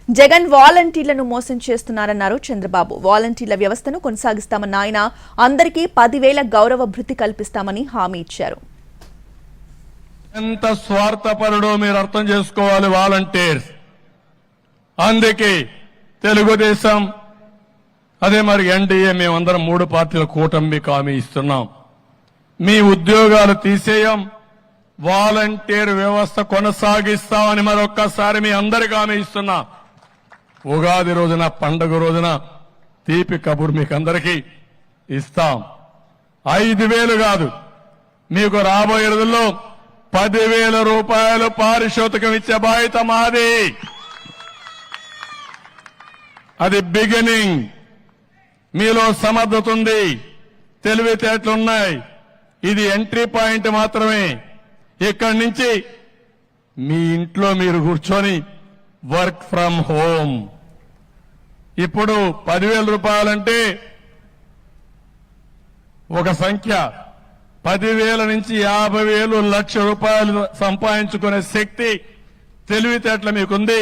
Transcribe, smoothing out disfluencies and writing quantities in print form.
జగన్ వాలంటీర్లను మోసం చేస్తున్నారన్నారు చంద్రబాబు. వాలంటీర్ల వ్యవస్థను కొనసాగిస్తామన్న ఆయన అందరికీ 10,000 గౌరవ భృతి కల్పిస్తామని హామీ ఇచ్చారు. ఎంత స్వార్థపరుడో మీరు అర్థం చేసుకోవాలి వాలంటీర్స్. అందుకే తెలుగుదేశం అదే మరి ఎన్డీఏ మేమందరం 3 పార్టీల కూటమికి హామీ ఇస్తున్నాం. మీ ఉద్యోగాలు తీసేయం, వాలంటీర్ వ్యవస్థ కొనసాగిస్తామని మరొక్కసారి మీ అందరికీ హామీ ఇస్తున్నా. ఉగాది రోజున పండుగ రోజున తీపి కబురు మీకు అందరికీ ఇస్తాం. 5,000 కాదు, మీకు రాబోయే రోజుల్లో 10,000 రూపాయలు పారితోషికం ఇచ్చే బాధ్యత మాది. అది బిగినింగ్. మీలో సమర్థత ఉంది, తెలివితేటలున్నాయి. ఇది ఎంట్రీ పాయింట్ మాత్రమే. ఇక్కడి నుంచి మీ ఇంట్లో మీరు కూర్చొని వర్క్ ఫ్రం హోమ్. ఇప్పుడు 10,000 రూపాయలంటే ఒక సంఖ్య. 10,000 నుంచి 50,000 1,00,000 రూపాయలు సంపాదించుకునే శక్తి తెలివితేటలు మీకుంది.